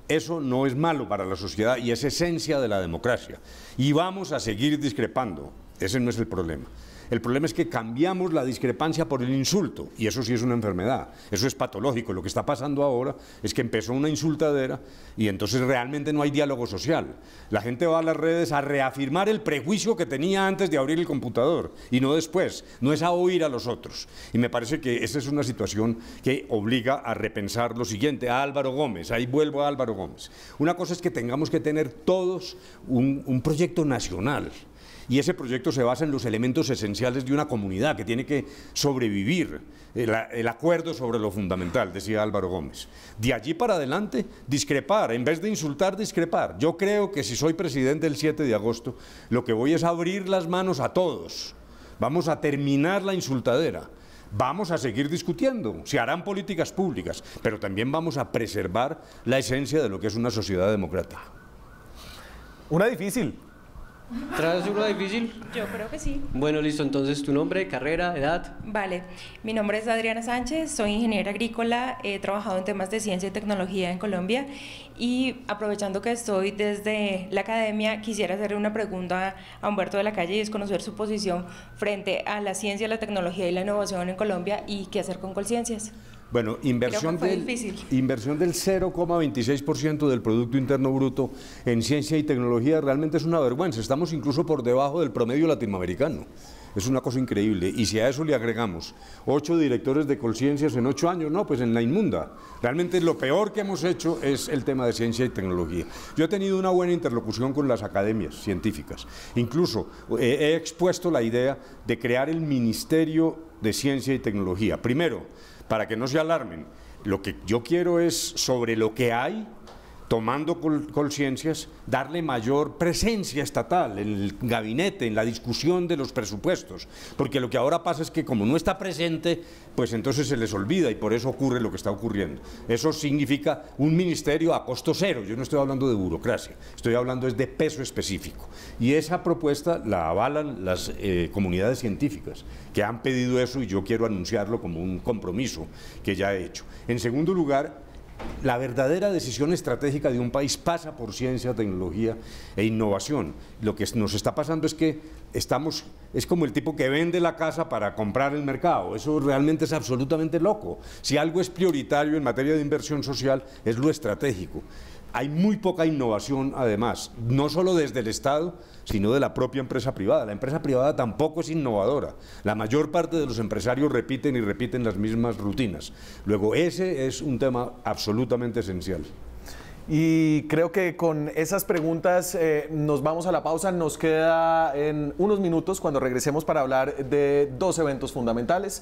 Eso no es malo para la sociedad y es esencia de la democracia. Y vamos a seguir discrepando, ese no es el problema. El problema es que cambiamos la discrepancia por el insulto, y eso sí es una enfermedad, eso es patológico. Lo que está pasando ahora es que empezó una insultadera y entonces realmente no hay diálogo social. La gente va a las redes a reafirmar el prejuicio que tenía antes de abrir el computador y no después, no es a oír a los otros. Y me parece que esa es una situación que obliga a repensar lo siguiente. A Álvaro Gómez, ahí vuelvo a Álvaro Gómez. Una cosa es que tengamos que tener todos un proyecto nacional. Y ese proyecto se basa en los elementos esenciales de una comunidad que tiene que sobrevivir, el acuerdo sobre lo fundamental, decía Álvaro Gómez. De allí para adelante, discrepar, en vez de insultar, discrepar. Yo creo que si soy presidente el 7 de agosto, lo que voy es abrir las manos a todos. Vamos a terminar la insultadera. Vamos a seguir discutiendo, se harán políticas públicas, pero también vamos a preservar la esencia de lo que es una sociedad democrática. Una difícil. ¿Traes una difícil? Yo creo que sí. Bueno, listo. Entonces, tu nombre, carrera, edad. Vale. Mi nombre es Adriana Sánchez, soy ingeniera agrícola, he trabajado en temas de ciencia y tecnología en Colombia y aprovechando que estoy desde la academia, quisiera hacerle una pregunta a Humberto de la Calle y es conocer su posición frente a la ciencia, la tecnología y la innovación en Colombia y qué hacer con Colciencias. Bueno, inversión del 0,26% del Producto Interno Bruto en ciencia y tecnología realmente es una vergüenza. Estamos incluso por debajo del promedio latinoamericano. Es una cosa increíble. Y si a eso le agregamos 8 directores de Colciencias en 8 años, no, pues en la inmunda. Realmente lo peor que hemos hecho es el tema de ciencia y tecnología. Yo he tenido una buena interlocución con las academias científicas. Incluso he expuesto la idea de crear el Ministerio de Ciencia y Tecnología. Primero, para que no se alarmen, lo que yo quiero es sobre lo que hay, tomando conciencias, darle mayor presencia estatal en el gabinete, en la discusión de los presupuestos, porque lo que ahora pasa es que como no está presente, pues entonces se les olvida y por eso ocurre lo que está ocurriendo. Eso significa un ministerio a costo cero. Yo no estoy hablando de burocracia, estoy hablando es de peso específico, y esa propuesta la avalan las comunidades científicas que han pedido eso, y yo quiero anunciarlo como un compromiso que ya he hecho. En segundo lugar, la verdadera decisión estratégica de un país pasa por ciencia, tecnología e innovación. Lo que nos está pasando es que es como el tipo que vende la casa para comprar el mercado. Eso realmente es absolutamente loco. Si algo es prioritario en materia de inversión social, es lo estratégico. Hay muy poca innovación, además, no solo desde el Estado, sino de la propia empresa privada. La empresa privada tampoco es innovadora. La mayor parte de los empresarios repiten y repiten las mismas rutinas. Luego, ese es un tema absolutamente esencial. Y creo que con esas preguntas nos vamos a la pausa. Nos queda en unos minutos cuando regresemos para hablar de dos eventos fundamentales,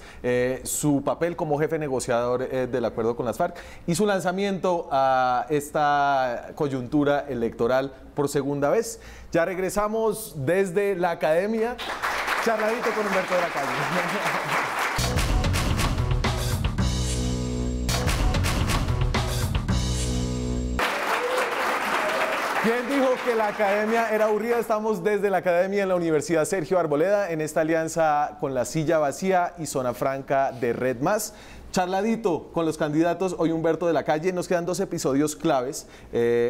su papel como jefe negociador del acuerdo con las FARC y su lanzamiento a esta coyuntura electoral por segunda vez. Ya regresamos desde la academia, charladito con Humberto de la Calle. ¿Quién dijo que la academia era aburrida? Estamos desde la academia en la Universidad Sergio Arboleda, en esta alianza con La Silla Vacía y Zona Franca de Red Más. Charladito con los candidatos, hoy Humberto de la Calle. Nos quedan dos episodios claves,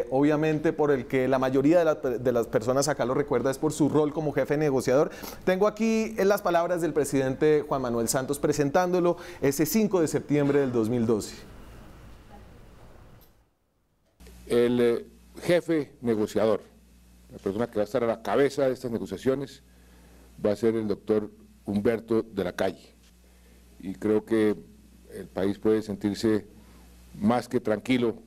obviamente por el que la mayoría de las personas acá lo recuerda es por su rol como jefe negociador. Tengo aquí las palabras del presidente Juan Manuel Santos presentándolo ese 5 de septiembre del 2012. El jefe negociador, la persona que va a estar a la cabeza de estas negociaciones, va a ser el doctor Humberto de la Calle. Y creo que el país puede sentirse más que tranquilo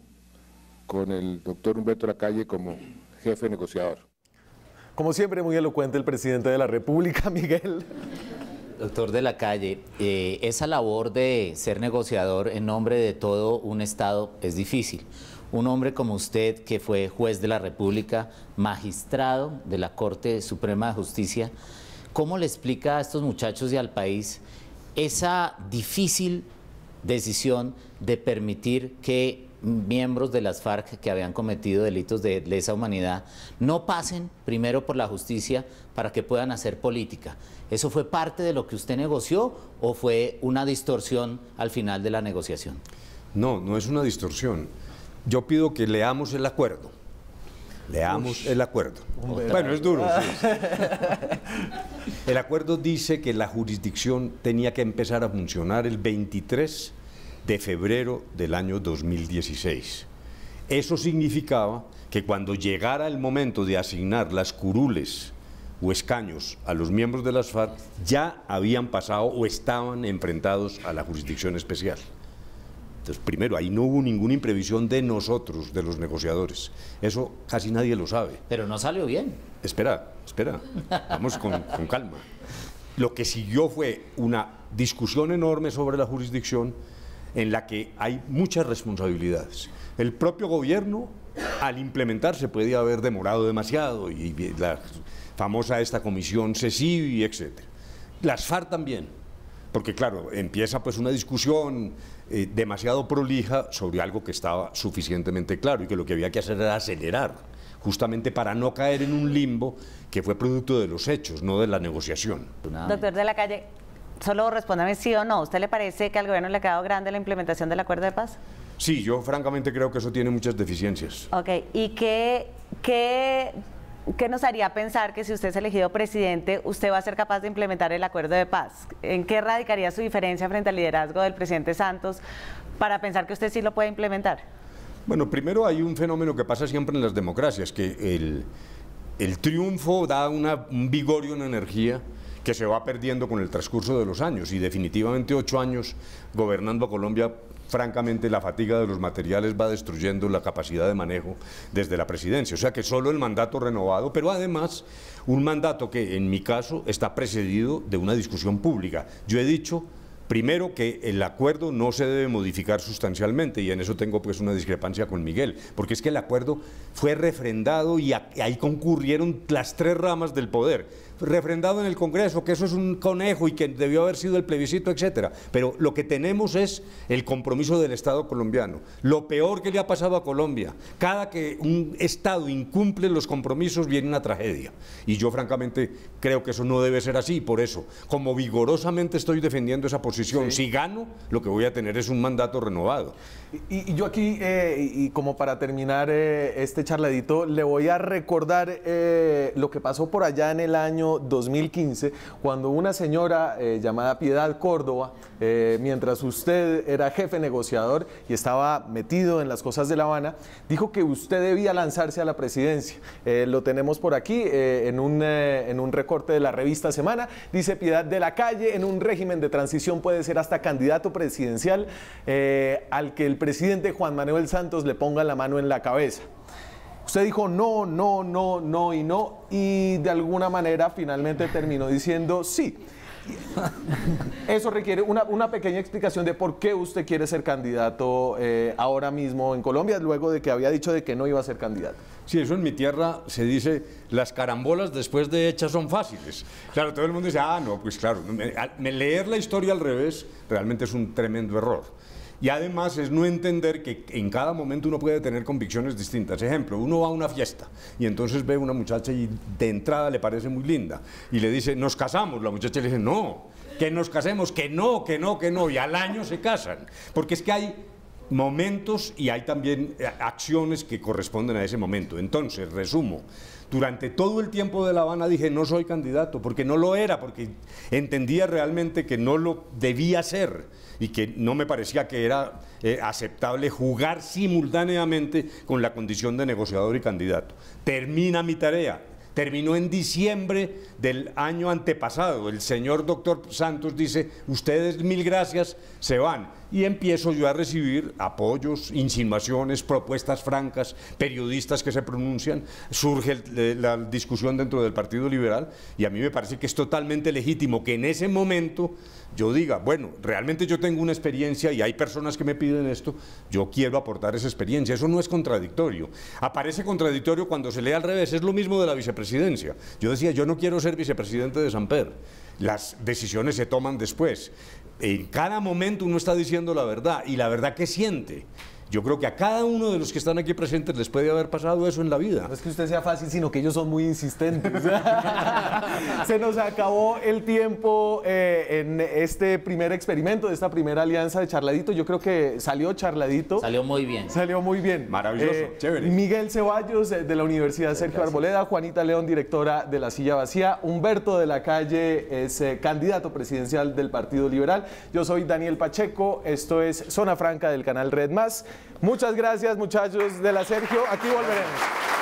con el doctor Humberto de la Calle como jefe negociador. Como siempre, muy elocuente el presidente de la República, Miguel. Doctor de la Calle, esa labor de ser negociador en nombre de todo un Estado es difícil. Un hombre como usted, que fue juez de la República, magistrado de la Corte Suprema de Justicia, ¿cómo le explica a estos muchachos y al país esa difícil decisión de permitir que miembros de las FARC que habían cometido delitos de lesa humanidad no pasen primero por la justicia para que puedan hacer política? ¿Eso fue parte de lo que usted negoció o fue una distorsión al final de la negociación? No, no es una distorsión. Yo pido que leamos el acuerdo. Leamos el acuerdo. Bueno, es duro. Sí. El acuerdo dice que la jurisdicción tenía que empezar a funcionar el 23 de febrero del año 2016. Eso significaba que cuando llegara el momento de asignar las curules o escaños a los miembros de las FARC, ya habían pasado o estaban enfrentados a la jurisdicción especial. Entonces, primero, ahí no hubo ninguna imprevisión de nosotros, de los negociadores. Eso casi nadie lo sabe. Pero no salió bien. Espera, vamos con calma. Lo que siguió fue una discusión enorme sobre la jurisdicción en la que hay muchas responsabilidades. El propio gobierno, al implementarse, podía haber demorado demasiado, y la famosa esta comisión CECIBI, etc. Las FARC también, porque claro, empieza pues una discusión demasiado prolija sobre algo que estaba suficientemente claro y que lo que había que hacer era acelerar, justamente para no caer en un limbo que fue producto de los hechos, no de la negociación. Doctor de la Calle, solo respóndame sí o no. ¿Usted le parece que al gobierno le ha quedado grande la implementación del acuerdo de paz? Sí, yo francamente creo que eso tiene muchas deficiencias. Ok, ¿y qué nos haría pensar que si usted es elegido presidente, usted va a ser capaz de implementar el acuerdo de paz? ¿En qué radicaría su diferencia frente al liderazgo del presidente Santos para pensar que usted sí lo puede implementar? Bueno, primero hay un fenómeno que pasa siempre en las democracias, que el triunfo da un vigor y una energía que se va perdiendo con el transcurso de los años, y definitivamente 8 años gobernando a Colombia, francamente la fatiga de los materiales va destruyendo la capacidad de manejo desde la presidencia. O sea que solo el mandato renovado, pero además un mandato que en mi caso está precedido de una discusión pública. Yo he dicho Primero, que el acuerdo no se debe modificar sustancialmente, y en eso tengo pues una discrepancia con Miguel, porque es que el acuerdo fue refrendado y ahí concurrieron las 3 ramas del poder. Refrendado en el Congreso, que eso es un conejo y que debió haber sido el plebiscito, etcétera. Pero lo que tenemos es el compromiso del Estado colombiano. Lo peor que le ha pasado a Colombia, cada que un Estado incumple los compromisos viene una tragedia. Y yo francamente creo que eso no debe ser así. Por eso, como vigorosamente estoy defendiendo esa posición, si gano, lo que voy a tener es un mandato renovado. Y yo aquí, y como para terminar este charladito, le voy a recordar lo que pasó por allá en el año 2015, cuando una señora llamada Piedad Córdoba, mientras usted era jefe negociador y estaba metido en las cosas de La Habana, dijo que usted debía lanzarse a la presidencia. Lo tenemos por aquí en un recorte de la revista Semana. Dice: Piedad de la Calle, en un régimen de transición puede ser hasta candidato presidencial al que el presidente Juan Manuel Santos le ponga la mano en la cabeza. Usted dijo no, no, no, no y no, y de alguna manera finalmente terminó diciendo sí. Eso requiere una pequeña explicación de por qué usted quiere ser candidato ahora mismo en Colombia, luego de que había dicho de que no iba a ser candidato. Sí, eso en mi tierra se dice: las carambolas después de hechas son fáciles. Claro, todo el mundo dice: ah, no, pues claro, leer la historia al revés realmente es un tremendo error. Y además es no entender que en cada momento uno puede tener convicciones distintas. Ejemplo, uno va a una fiesta y entonces ve a una muchacha y de entrada le parece muy linda y le dice: nos casamos. La muchacha le dice: no, que nos casemos, que no, que no, que no, y al año se casan. Porque es que hay momentos y hay también acciones que corresponden a ese momento. Entonces, resumo, durante todo el tiempo de La Habana dije: no soy candidato, porque no lo era, porque entendía realmente que no lo debía ser y que no me parecía que era aceptable jugar simultáneamente con la condición de negociador y candidato. Termina mi tarea. Terminó en diciembre del año antepasado. El señor doctor Santos dice: ustedes, mil gracias, se van. Y empiezo yo a recibir apoyos, insinuaciones, propuestas francas, periodistas que se pronuncian. Surge la discusión dentro del Partido Liberal y a mí me parece que es totalmente legítimo que en ese momento yo diga: bueno, realmente yo tengo una experiencia y hay personas que me piden esto, yo quiero aportar esa experiencia. Eso no es contradictorio. Aparece contradictorio cuando se lee al revés. Es lo mismo de la vicepresidencia. Yo decía: yo no quiero ser vicepresidente de Samper. Las decisiones se toman después. En cada momento uno está diciendo la verdad, y la verdad que siente. Yo creo que a cada uno de los que están aquí presentes les puede haber pasado eso en la vida. No es que usted sea fácil, sino que ellos son muy insistentes. Se nos acabó el tiempo en este primer experimento, de esta primera alianza de Charladito. Yo creo que salió charladito. Salió muy bien. Salió muy bien. Maravilloso, chévere. Miguel Ceballos, de la Universidad Sergio Arboleda, Juanita León, directora de La Silla Vacía, Humberto de la Calle es candidato presidencial del Partido Liberal. Yo soy Daniel Pacheco, esto es Zona Franca del canal Red Más. Muchas gracias, muchachos de la Sergio, aquí volveremos.